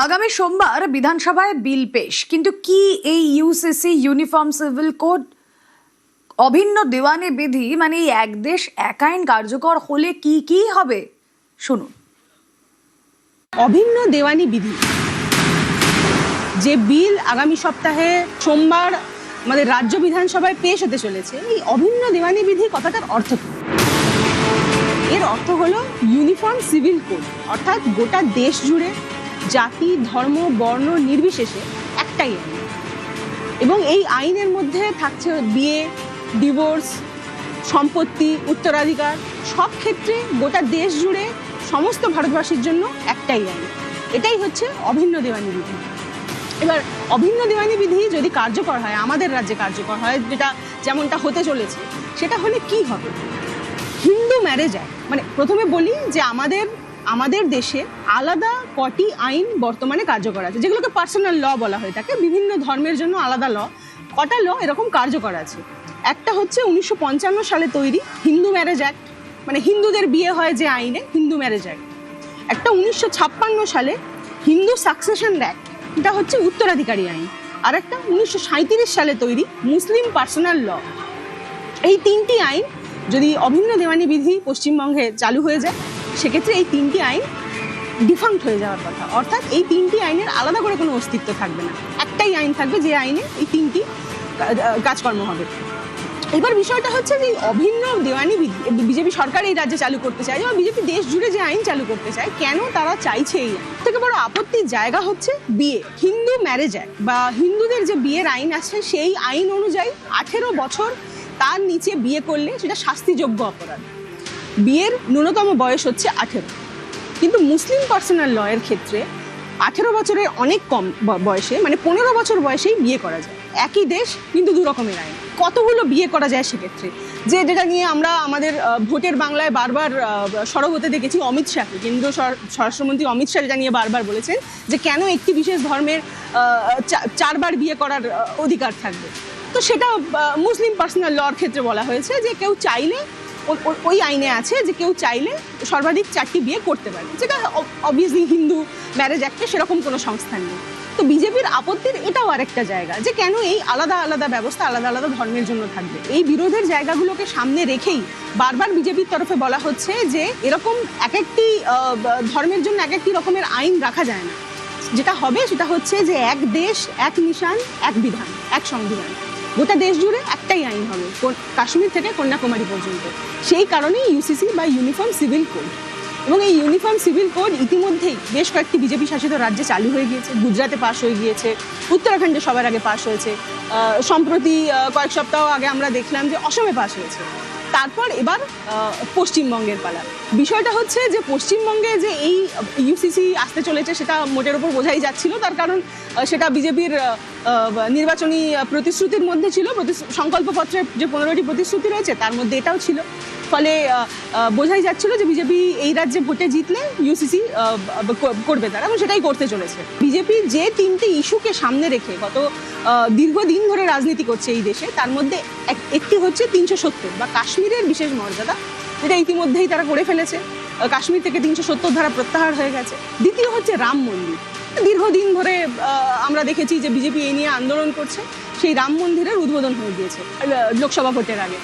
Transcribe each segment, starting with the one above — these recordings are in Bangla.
আগামী সোমবার বিধানসভায় বিল পেশ, কিন্তু কি এই ইউসিসি ইউনিফর্ম সিভিল কোড অভিন্ন দেওয়ানি বিধি মানে এই এক দেশ এক আইন কার্যকর হলে কি কি হবে শুনুন। অভিন্ন দেওয়ানি বিধি যে বিল আগামী সপ্তাহে সোমবার আমাদের রাজ্য বিধানসভায় পেশ হতে চলেছে, এই অভিন্ন দেওয়ানি বিধি কথাটার অর্থ কি? এর অর্থ হলো ইউনিফর্ম সিভিল কোড, অর্থাৎ গোটা দেশ জুড়ে জাতি ধর্ম বর্ণ নির্বিশেষে একটাই আইন, এবং এই আইনের মধ্যে থাকছে বিয়ে, ডিভোর্স, সম্পত্তি, উত্তরাধিকার, সব ক্ষেত্রে গোটা দেশ জুড়ে সমস্ত ভারতবাসীর জন্য একটাই আইন। এটাই হচ্ছে অভিন্ন দেওয়ানি বিধি। এবার অভিন্ন দেওয়ানি বিধি যদি কার্যকর হয়, আমাদের রাজ্যে কার্যকর হয়, যেমনটা হতে চলেছে, সেটা হলে কি হবে? হিন্দু ম্যারেজ অ্যাক্ট, মানে প্রথমে বলি যে আমাদের দেশে আলাদা কটি আইন বর্তমানে কার্যকর আছে, যেগুলোকে পার্সোনাল ল বলা হয়ে থাকে। বিভিন্ন ধর্মের জন্য আলাদা ল, কটা ল এরকম কার্যকর আছে। একটা হচ্ছে 1955 সালে তৈরি হিন্দু ম্যারেজ অ্যাক্ট, মানে হিন্দুদের বিয়ে হয় যে আইনে, হিন্দু ম্যারেজ অ্যাক্ট। একটা 1956 সালে হিন্দু সাকসেশন অ্যাক্ট, এটা হচ্ছে উত্তরাধিকারী আইন। আর একটা 1937 সালে তৈরি মুসলিম পার্সোনাল ল। এই তিনটি আইন যদি অভিন্ন দেওয়ানি বিধি পশ্চিমবঙ্গে চালু হয়ে যায়, সেক্ষেত্রে এই তিনটি আইন ডিফাঙ্ক্ট হয়ে যাওয়ার কথা, অর্থাৎ এই তিনটি আইনের আলাদা করে কোনো অস্তিত্ব থাকবে না, একটাই আইন থাকবে যে আইনে এই তিনটি কাজকর্ম হবে। এবার বিষয়টা হচ্ছে যে অভিন্ন দেওয়ানি বিধি বিজেপি সরকার এই রাজ্যে চালু করতে চায়, এবং বিজেপি দেশ জুড়ে যে আইন চালু করতে চায়, কেন তারা চাইছে এই আইন? থেকে বড় আপত্তির জায়গা হচ্ছে বিয়ে। হিন্দু ম্যারেজ অ্যাক্ট বা হিন্দুদের যে বিয়ের আইন আছে, সেই আইন অনুযায়ী 18 বছর তার নিচে বিয়ে করলে সেটা শাস্তিযোগ্য অপরাধ। বিয়ের ন্যূনতম বয়স হচ্ছে 18, কিন্তু মুসলিম পার্সোনাল ল এর ক্ষেত্রে 18 বছরের অনেক কম বয়সে, মানে 15 বছর বয়সেই বিয়ে করা যায়। একই দেশ কিন্তু দু রকমের আইন। কতগুলো বিয়ে করা যায় সেক্ষেত্রে, যেটা নিয়ে আমরা আমাদের ভোটের বাংলায় বারবার সরব হতে দেখেছি অমিত শাহকে। কেন্দ্রীয় স্বরাষ্ট্রমন্ত্রী অমিত শাহ এটা নিয়ে বারবার বলেছেন যে কেন একটি বিশেষ ধর্মের 4বার বিয়ে করার অধিকার থাকবে। তো সেটা মুসলিম পার্সোনাল লর ক্ষেত্রে বলা হয়েছে যে কেউ চাইলে, ওই আইনে আছে যে কেউ চাইলে সর্বাধিক 4টি বিয়ে করতে পারে, যেটা অবভিয়াসলি হিন্দু ম্যারেজ অ্যাক্টে সেরকম কোনো সংস্থান নেই। তো বিজেপির আপত্তির এটাও আরেকটা জায়গা যে কেন এই আলাদা আলাদা ব্যবস্থা আলাদা আলাদা ধর্মের জন্য থাকবে। এই বিরোধের জায়গাগুলোকে সামনে রেখেই বারবার বিজেপির তরফে বলা হচ্ছে যে এরকম এক একটি ধর্মের জন্য এক একটি রকমের আইন রাখা যায় না। যেটা হবে সেটা হচ্ছে যে এক দেশ এক নিশান এক বিধান এক সংবিধান, গোটা দেশ জুড়ে একটাই আইন হবে, কাশ্মীর থেকে কন্যাকুমারী পর্যন্ত। সেই কারণেই ইউসিসি বা ইউনিফর্ম সিভিল কোড। এবং এই ইউনিফর্ম সিভিল কোড ইতিমধ্যেই বেশ কয়েকটি বিজেপি শাসিত রাজ্যে চালু হয়ে গিয়েছে। গুজরাটে পাশ হয়ে গিয়েছে, উত্তরাখণ্ডে সবার আগে পাশ হয়েছে, সম্প্রতি কয়েক সপ্তাহ আগে আমরা দেখলাম যে অসমে পাশ হয়েছে। তারপর এবার পশ্চিমবঙ্গের পালা। বিষয়টা হচ্ছে যে পশ্চিমবঙ্গে যে এই ইউসিসি আসতে চলেছে সেটা মোটের ওপর বোঝাই যাচ্ছিল, তার কারণ সেটা বিজেপির নির্বাচনী প্রতিশ্রুতির মধ্যে ছিল। সংকল্পপত্রের যে 15টি প্রতিশ্রুতি রয়েছে তার মধ্যে এটাও ছিল। ফলে বোঝাই যাচ্ছিল যে বিজেপি এই রাজ্যে ভোটে জিতলে ইউসিসি করবে তারা, এবং সেটাই করতে চলেছে। বিজেপি যে 3টি ইস্যুকে সামনে রেখে গত দীর্ঘদিন ধরে রাজনীতি করছে এই দেশে, তার মধ্যে একটি হচ্ছে 370 বা কাশ্মীরের বিশেষ মর্যাদা, যেটা ইতিমধ্যেই তারা করে ফেলেছে। কাশ্মীর থেকে 370 ধারা প্রত্যাহার হয়ে গেছে। দ্বিতীয় হচ্ছে রাম মন্দির। দীর্ঘদিন ধরে আমরা দেখেছি যে বিজেপি এই নিয়ে আন্দোলন করছে, সেই রাম মন্দিরের উদ্বোধন হয়ে গিয়েছে লোকসভা ভোটের আগে।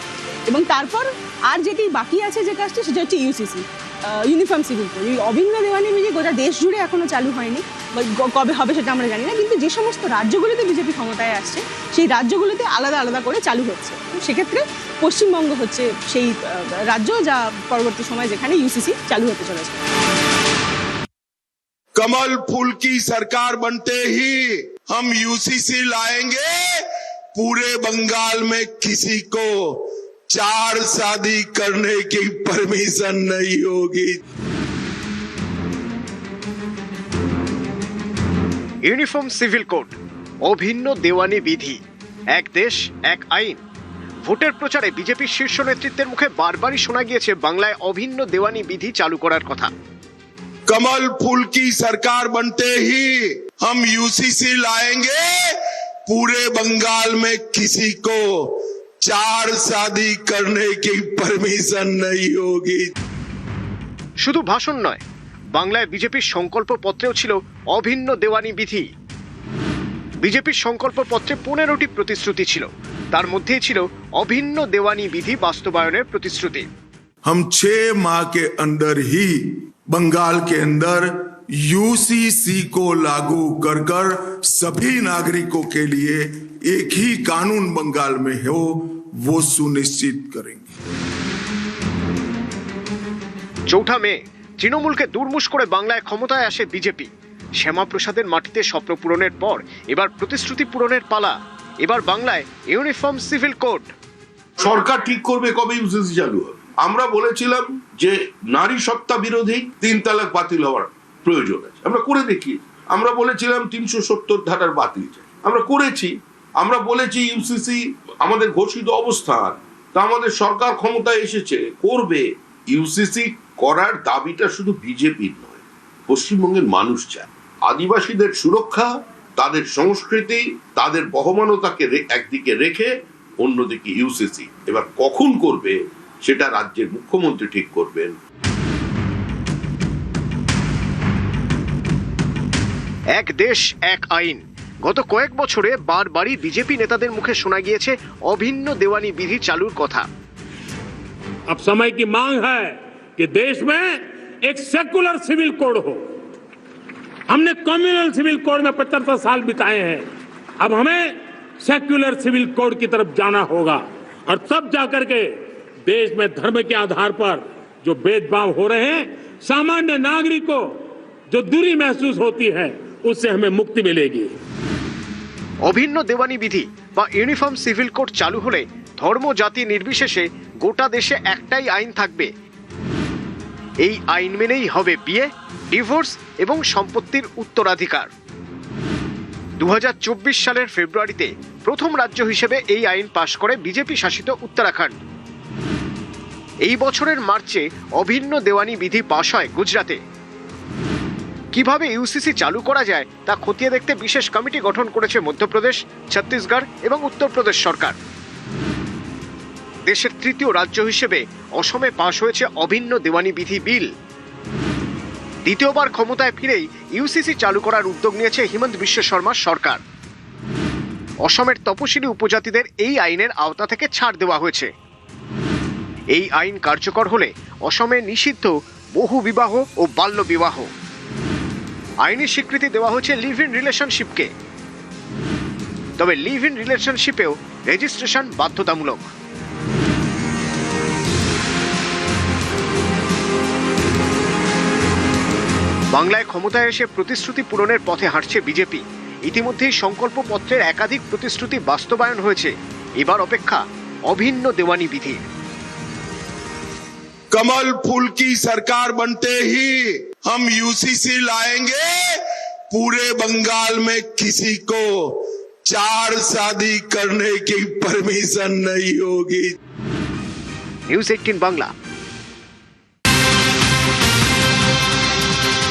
এবং তারপর আর যেটি বাকি আছে যে কাজটি, সেটা হচ্ছে ইউসিসি ইউনিফর্ম সিভিল কোড। এই অভিন্ন দেওয়ানি বিধি গোটা দেশ জুড়ে এখনো চালু হয়নি, কবে হবে সেটা আমরা জানি না, কিন্তু যে সমস্ত রাজ্যগুলিতে বিজেপি ক্ষমতায় আসছে সেই রাজ্যগুলিতে আলাদা আলাদা করে চালু হচ্ছে। সেক্ষেত্রে পশ্চিমবঙ্গ হচ্ছে সেই রাজ্য যা পরবর্তী সময় যেখানে ইউসিসি চালু হতে চলেছে। कमल फूल की सरकार बनते ही हम यूसीसी लाएंगे, पूरे बंगाल में किसी को 4 शादी करने की परमिशन नहीं होगी। ইউনিফর্ম সিভিল কোড, অভিন্ন দেওয়ানি বিধি, এক দেশ এক আইন। ভোটের প্রচারে বিজেপির শীর্ষ নেতৃত্বের মুখে বারবারই শোনা গিয়েছে বাংলায় অভিন্ন দেওয়ানি বিধি চালু করার কথা। कमल फूल की सरकार बनते ही हम यूसीसी लाएंगे, पूरे बंगाल में किसी को 4 शादी करने की परमिशन नहीं होगी। শুধু ভাষণ নয়, বাংলায় বিজেপির সংকল্প পত্রেও ছিল অভিন্ন দেওয়ানি বিধি। বিজেপির সংকল্প পত্রে 15টি প্রতিশ্রুতি ছিল, তার মধ্যেই ছিল অভিন্ন দেওয়ানি বিধি বাস্তবায়নের প্রতিশ্রুতি। हम 6 माह के अंदर ही बंगाल के अंदर यूसीसी को लागू कर कर सभी नागरिकों के लिए एक ही कानून बंगाल में हो वो सुनिश्चित करेंगे। 4 মে তৃণমূলকে দুর্মুষ করে বাংলায় ক্ষমতায় আসে বিজেপি। শ্যামাপ্রসাদের মাটিতে স্বপ্ন পূরণের পর এবার প্রতিশ্রুতি পূরণের পালা। এবার বাংলায় ইউনিফর্ম সিভিল কোড। সরকার ঠিক করবে কবে ইউসিসি চালু হবে। আমরা বলেছিলাম যে নারী সত্তা বিরোধী 3 তালাক বাতিল হওয়ার প্রয়োজন আছে, আমরা করে দেখি। আমরা বলেছিলাম 370 ধারার বাতিল চাই, আমরা করেছি। আমরা বলেছি ইউসিসি আমাদের ঘোষিত অবস্থান, তা আমাদের সরকার ক্ষমতায় এসেছে, করবে। ইউসিসি করার দাবিটা শুধু বিজেপির নয়, পশ্চিমবঙ্গের মানুষ চায়। আদিবাসীদের সুরক্ষা, তাদের সংস্কৃতি, তাদের বহমানতাকে একদিকে রেখে অন্যদিকে ইউসিসি। এবার কখন করবে সেটা রাজ্যের মুখ্যমন্ত্রী ঠিক করবেন। এক দেশ এক আইন। গত কয়েক বছরে বারবারই বিজেপি নেতাদের মুখে শোনা গিয়েছে অভিন্ন দেওয়ানি বিধি চালুর কথা। अब समय की मांग है कि देश में एक सेकुलर सिविल कोड हो। हमने कम्युनल सिविल कोड में 75 साल बिताए हैं, अब हमें सेक्युलर सिविल कोड की तरफ जाना होगा और तब जाकर के देश में धर्म के आधार पर जो भेदभाव हो रहे हैं, सामान्य नागरिक को जो दूरी महसूस होती है, उससे हमें मुक्ति मिलेगी। অভিন্ন দেওয়ানি বিধি বা ইউনিফর্ম সিভিল কোড চালু হলে ধর্ম জাতি নির্বিশেষে গোটা দেশে একটাই আইন থাকবে। এই আইন মেনেই হবে বিয়ে, ডিভোর্স এবং সম্পত্তির উত্তরাধিকার। 2024 সালের ফেব্রুয়ারিতে প্রথম রাজ্য হিসেবে এই আইন পাশ করে বিজেপি শাসিত উত্তরাখণ্ড। এই বছরের মার্চে অভিন্ন দেওয়ানি বিধি পাশ হয় গুজরাটে। কিভাবে ইউসিসি চালু করা যায় তা খতিয়ে দেখতে বিশেষ কমিটি গঠন করেছে মধ্যপ্রদেশ, ছত্তিশগড় এবং উত্তরপ্রদেশ সরকার। দেশের তৃতীয় রাজ্য হিসেবে অসমে পাশ হয়েছে অভিন্ন দেওয়ানি বিধি বিল। দ্বিতীয়বার ক্ষমতায় ফিরেই ইউসিসি চালু করার উদ্যোগ নিয়েছে হিমন্ত বিশ্ব শর্মার সরকার। অসমের তপশিলি উপজাতিদের এই আইনের আওতা থেকে ছাড় দেওয়া হয়েছে। এই আইন কার্যকর হলে অসমে নিষিদ্ধ বহু বিবাহ ও বাল্য বিবাহ। আইনি স্বীকৃতি দেওয়া হয়েছে লিভ ইন রিলেশনশিপকে। তবে লিভ ইন রিলেশনশিপেও রেজিস্ট্রেশন বাধ্যতামূলক। বাংলায় ক্ষমতায় এসে প্রতিশ্রুতি পূরণের পথে হাঁটছে বিজেপি। ইতিমধ্যেই সংকল্প পত্রের একাধিক প্রতিশ্রুতি বাস্তবায়ন হয়েছে। এবার অপেক্ষা অভিন্ন দেওয়ানি বিধি। कमल फूल की सरकार बनते ही हम यूसीसी लाएंगे, पूरे बंगाल में किसी को 4 शादी करने की परमिशन नहीं होगी। নিউজ 18 বাংলা।